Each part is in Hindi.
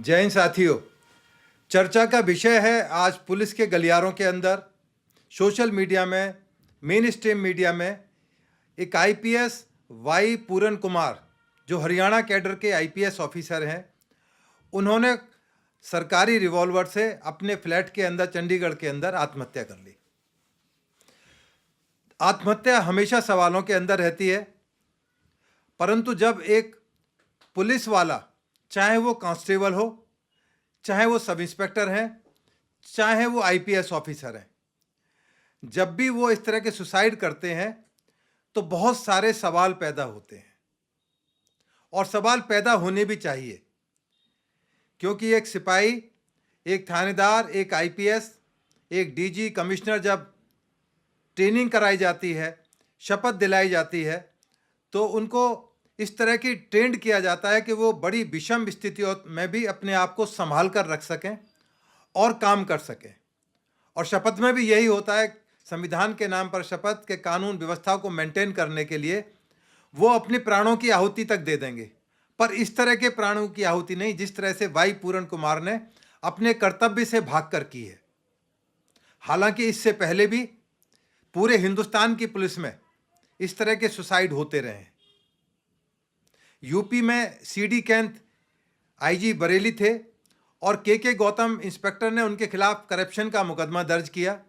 जय हिंद साथियों। चर्चा का विषय है आज पुलिस के गलियारों के अंदर, सोशल मीडिया में, मेन स्ट्रीम मीडिया में एक आईपीएस वाई पूरन कुमार जो हरियाणा कैडर के आईपीएस ऑफिसर हैं, उन्होंने सरकारी रिवॉल्वर से अपने फ्लैट के अंदर चंडीगढ़ के अंदर आत्महत्या कर ली। आत्महत्या हमेशा सवालों के अंदर रहती है, परंतु जब एक पुलिस वाला, चाहे वो कांस्टेबल हो, चाहे वो सब इंस्पेक्टर हैं, चाहे वो आईपीएस ऑफिसर हैं, जब भी वो इस तरह के सुसाइड करते हैं तो बहुत सारे सवाल पैदा होते हैं और सवाल पैदा होने भी चाहिए, क्योंकि एक सिपाही, एक थानेदार, एक आईपीएस, एक डीजी, कमिश्नर जब ट्रेनिंग कराई जाती है, शपथ दिलाई जाती है, तो उनको इस तरह की ट्रेंड किया जाता है कि वो बड़ी विषम स्थितियों में भी अपने आप को संभाल कर रख सकें और काम कर सकें। और शपथ में भी यही होता है, संविधान के नाम पर शपथ के कानून व्यवस्था को मेंटेन करने के लिए वो अपने प्राणों की आहुति तक दे देंगे, पर इस तरह के प्राणों की आहुति नहीं जिस तरह से वाई पूरन कुमार ने अपने कर्तव्य से भागकर की है। हालांकि इससे पहले भी पूरे हिंदुस्तान की पुलिस में इस तरह के सुसाइड होते रहे हैं। यूपी में सीडी कैंथ आईजी बरेली थे और के गौतम इंस्पेक्टर ने उनके खिलाफ करप्शन का मुकदमा दर्ज किया।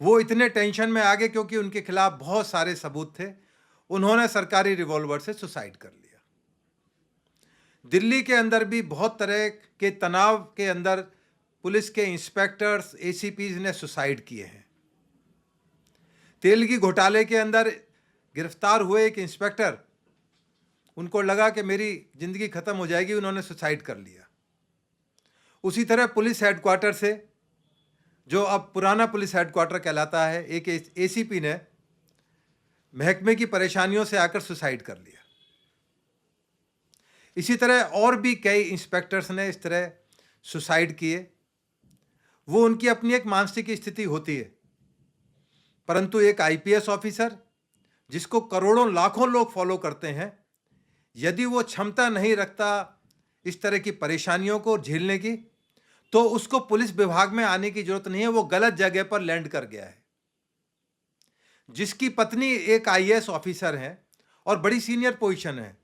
वो इतने टेंशन में आ गए क्योंकि उनके खिलाफ बहुत सारे सबूत थे, उन्होंने सरकारी रिवॉल्वर से सुसाइड कर लिया। दिल्ली के अंदर भी बहुत तरह के तनाव के अंदर पुलिस के इंस्पेक्टर्स, एसीपीज ने सुसाइड किए हैं। तेलगी घोटाले के अंदर गिरफ्तार हुए एक इंस्पेक्टर, उनको लगा कि मेरी ज़िंदगी ख़त्म हो जाएगी, उन्होंने सुसाइड कर लिया। उसी तरह पुलिस हेडक्वार्टर से, जो अब पुराना पुलिस हेडक्वार्टर कहलाता है, एक एसीपी ने महकमे की परेशानियों से आकर सुसाइड कर लिया। इसी तरह और भी कई इंस्पेक्टर्स ने इस तरह सुसाइड किए। वो उनकी अपनी एक मानसिक स्थिति होती है, परंतु एक आईपीएस ऑफिसर जिसको करोड़ों लाखों लोग फॉलो करते हैं, यदि वो क्षमता नहीं रखता इस तरह की परेशानियों को झेलने की, तो उसको पुलिस विभाग में आने की जरूरत नहीं है। वो गलत जगह पर लैंड कर गया है। जिसकी पत्नी एक आईएएस ऑफिसर है और बड़ी सीनियर पोजीशन है,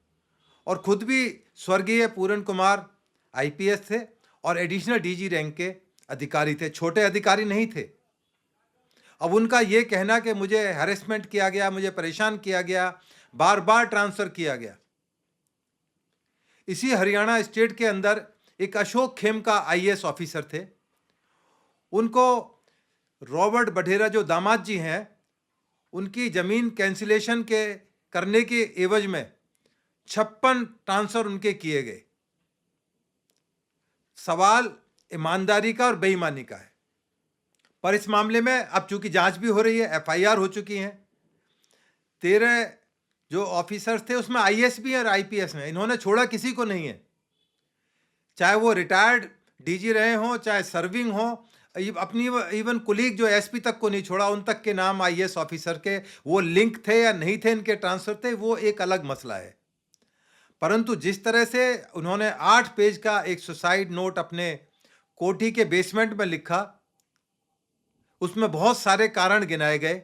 और खुद भी स्वर्गीय पूरन कुमार आईपीएस थे और एडिशनल डीजी रैंक के अधिकारी थे, छोटे अधिकारी नहीं थे। अब उनका ये कहना कि मुझे हैरेसमेंट किया गया, मुझे परेशान किया गया, बार बार ट्रांसफर किया गया। इसी हरियाणा स्टेट के अंदर एक अशोक खेमका आईएएस ऑफिसर थे, उनको रॉबर्ट बढेरा जो दामाद जी हैं, उनकी ज़मीन कैंसिलेशन के करने के एवज में 56 ट्रांसफ़र उनके किए गए। सवाल ईमानदारी का और बेईमानी का है, पर इस मामले में अब चूंकि जांच भी हो रही है, एफआईआर हो चुकी हैं। 13 जो ऑफिसर्स थे उसमें आईएएस भी और आईपीएस में, इन्होंने छोड़ा किसी को नहीं है, चाहे वो रिटायर्ड डीजी रहे हों, चाहे सर्विंग हों, अपनी इवन कुलीग जो एसपी तक को नहीं छोड़ा, उन तक के नाम आईएएस ऑफिसर के, वो लिंक थे या नहीं थे, इनके ट्रांसफर थे, वो एक अलग मसला है। परंतु जिस तरह से उन्होंने 8 पेज का एक सुसाइड नोट अपने कोठी के बेसमेंट में लिखा, उसमें बहुत सारे कारण गिनाए गए।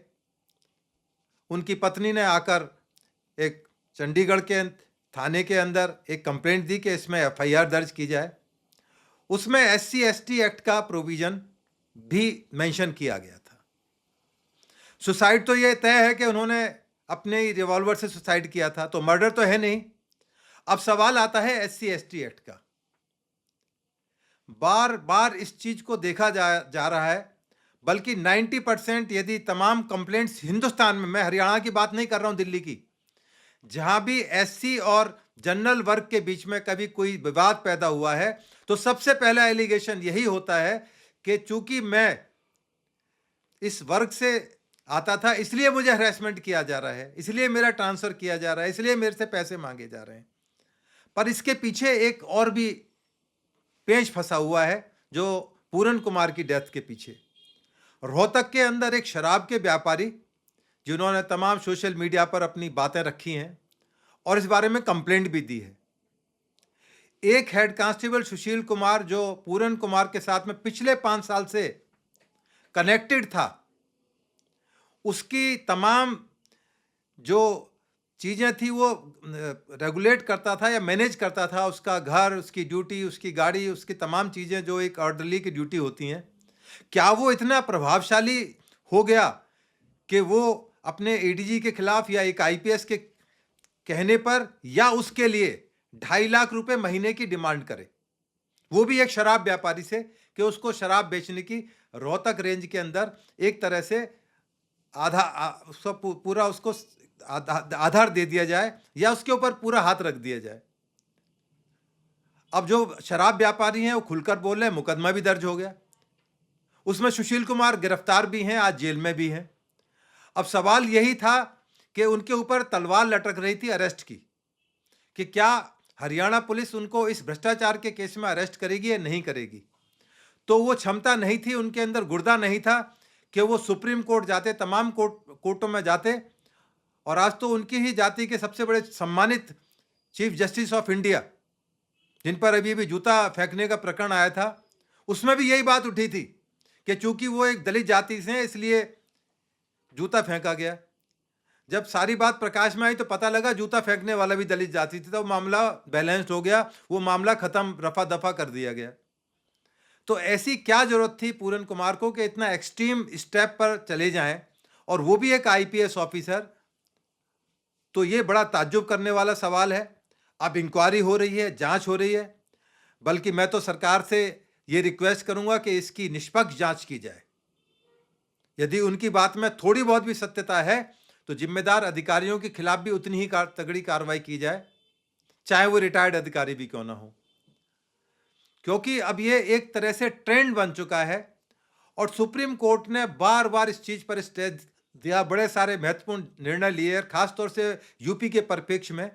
उनकी पत्नी ने आकर एक चंडीगढ़ के थाने के अंदर एक कंप्लेंट दी कि इसमें एफआईआर दर्ज की जाए। उसमें एससी एसटी एक्ट का प्रोविजन भी मेंशन किया गया था। सुसाइड तो ये तय है कि उन्होंने अपने ही रिवॉल्वर से सुसाइड किया था, तो मर्डर तो है नहीं। अब सवाल आता है एससी एसटी एक्ट का। बार बार इस चीज को देखा जा रहा है, बल्कि 90% यदि तमाम कंप्लेंट्स हिंदुस्तान में, मैं हरियाणा की बात नहीं कर रहा हूं, दिल्ली की, जहां भी एससी और जनरल वर्ग के बीच में कभी कोई विवाद पैदा हुआ है, तो सबसे पहला एलिगेशन यही होता है कि चूंकि मैं इस वर्ग से आता था इसलिए मुझे हरेसमेंट किया जा रहा है, इसलिए मेरा ट्रांसफर किया जा रहा है, इसलिए मेरे से पैसे मांगे जा रहे हैं। पर इसके पीछे एक और भी पेंच फंसा हुआ है, जो पूरन कुमार की डेथ के पीछे। रोहतक के अंदर एक शराब के व्यापारी, जिन्होंने तमाम सोशल मीडिया पर अपनी बातें रखी हैं और इस बारे में कंप्लेंट भी दी है, एक हेड कांस्टेबल सुशील कुमार जो पूरन कुमार के साथ में पिछले 5 साल से कनेक्टेड था, उसकी तमाम जो चीज़ें थी वो रेगुलेट करता था या मैनेज करता था, उसका घर, उसकी ड्यूटी, उसकी गाड़ी, उसकी तमाम चीज़ें जो एक ऑर्डरली की ड्यूटी होती हैं, क्या वो इतना प्रभावशाली हो गया कि वो अपने एडीजी के खिलाफ या एक आईपीएस के कहने पर या उसके लिए 2.5 लाख रुपए महीने की डिमांड करे, वो भी एक शराब व्यापारी से, कि उसको शराब बेचने की रोहतक रेंज के अंदर एक तरह से पूरा उसको आधार दे दिया जाए या उसके ऊपर पूरा हाथ रख दिया जाए। अब जो शराब व्यापारी हैं वो खुलकर बोल रहे हैं, मुकदमा भी दर्ज हो गया, उसमें सुशील कुमार गिरफ्तार भी हैं, आज जेल में भी हैं। अब सवाल यही था कि उनके ऊपर तलवार लटक रही थी अरेस्ट की, कि क्या हरियाणा पुलिस उनको इस भ्रष्टाचार के केस में अरेस्ट करेगी या नहीं करेगी। तो वो क्षमता नहीं थी, उनके अंदर गुर्दा नहीं था कि वो सुप्रीम कोर्ट जाते, तमाम कोर्टों में जाते, और आज तो उनकी ही जाति के सबसे बड़े सम्मानित चीफ जस्टिस ऑफ इंडिया, जिन पर अभी भी जूता फेंकने का प्रकरण आया था, उसमें भी यही बात उठी थी कि चूंकि वो एक दलित जाति से हैं इसलिए जूता फेंका गया। जब सारी बात प्रकाश में आई तो पता लगा जूता फेंकने वाला भी दलित जाति था, तो मामला बैलेंस्ड हो गया, वो मामला खत्म, रफा दफा कर दिया गया। तो ऐसी क्या जरूरत थी पूरन कुमार को कि इतना एक्सट्रीम स्टेप पर चले जाएं, और वो भी एक आईपीएस ऑफिसर। तो ये बड़ा ताज्जुब करने वाला सवाल है। अब इंक्वायरी हो रही है, जांच हो रही है, बल्कि मैं तो सरकार से ये रिक्वेस्ट करूंगा कि इसकी निष्पक्ष जांच की जाए। यदि उनकी बात में थोड़ी बहुत भी सत्यता है तो जिम्मेदार अधिकारियों के खिलाफ भी उतनी ही तगड़ी कार्रवाई की जाए, चाहे वो रिटायर्ड अधिकारी भी क्यों ना हो, क्योंकि अब ये एक तरह से ट्रेंड बन चुका है। और सुप्रीम कोर्ट ने बार बार इस चीज पर स्टे दिया, बड़े सारे महत्वपूर्ण निर्णय लिए, खासतौर से यूपी के परिप्रेक्ष्य में।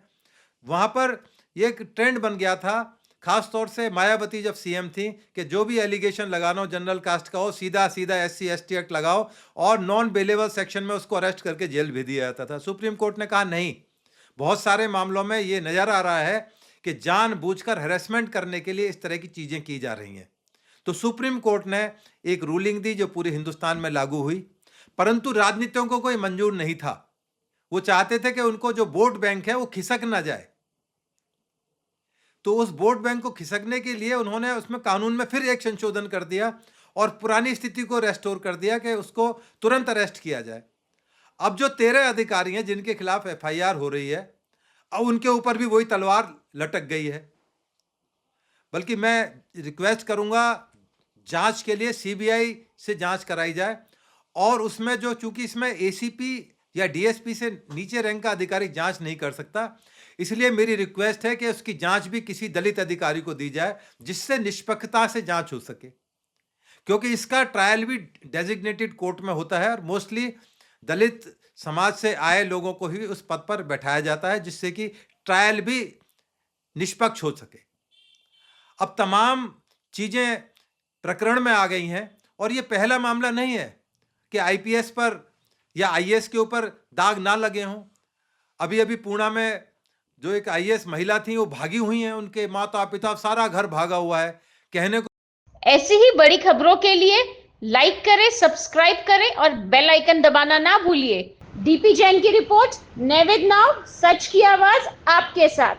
वहां पर यह एक ट्रेंड बन गया था, खासतौर से मायावती जब सीएम थी, कि जो भी एलिगेशन लगाना हो जनरल कास्ट का हो, सीधा सीधा SC/ST एक्ट लगाओ और नॉन बेलेबल सेक्शन में उसको अरेस्ट करके जेल भेज दिया जाता था। सुप्रीम कोर्ट ने कहा नहीं, बहुत सारे मामलों में ये नजर आ रहा है कि जानबूझकर हैरेसमेंट करने के लिए इस तरह की चीजें की जा रही हैं। तो सुप्रीम कोर्ट ने एक रूलिंग दी जो पूरे हिंदुस्तान में लागू हुई, परंतु राजनीतियों को कोई मंजूर नहीं था। वो चाहते थे कि उनको जो वोट बैंक है वो खिसक ना जाए। तो उस वोट बैंक को खिसकने के लिए उन्होंने उसमें कानून में फिर एक संशोधन कर दिया और पुरानी स्थिति को रेस्टोर कर दिया कि उसको तुरंत अरेस्ट किया जाए। अब जो 13 अधिकारी हैं जिनके खिलाफ FIR हो रही है, अब उनके ऊपर भी वही तलवार लटक गई है। बल्कि मैं रिक्वेस्ट करूंगा जांच के लिए CBI से जांच कराई जाए, और उसमें जो, चूंकि इसमें ACP या DSP से नीचे रैंक का अधिकारी जांच नहीं कर सकता, इसलिए मेरी रिक्वेस्ट है कि उसकी जांच भी किसी दलित अधिकारी को दी जाए जिससे निष्पक्षता से जांच हो सके, क्योंकि इसका ट्रायल भी डेजिग्नेटेड कोर्ट में होता है और मोस्टली दलित समाज से आए लोगों को ही उस पद पर बैठाया जाता है, जिससे कि ट्रायल भी निष्पक्ष हो सके। अब तमाम चीजें प्रकरण में आ गई हैं, और ये पहला मामला नहीं है कि IPS पर या IAS के ऊपर दाग ना लगे हों। अभी अभी पुणे में जो एक IAS महिला थी वो भागी हुई हैं, उनके माता पिता सारा घर भागा हुआ है। कहने को ऐसी ही बड़ी खबरों के लिए लाइक करें, सब्सक्राइब करें और बेल आइकन दबाना ना भूलिए। DP जैन की रिपोर्ट, नेविद नाउ, सच की आवाज आपके साथ।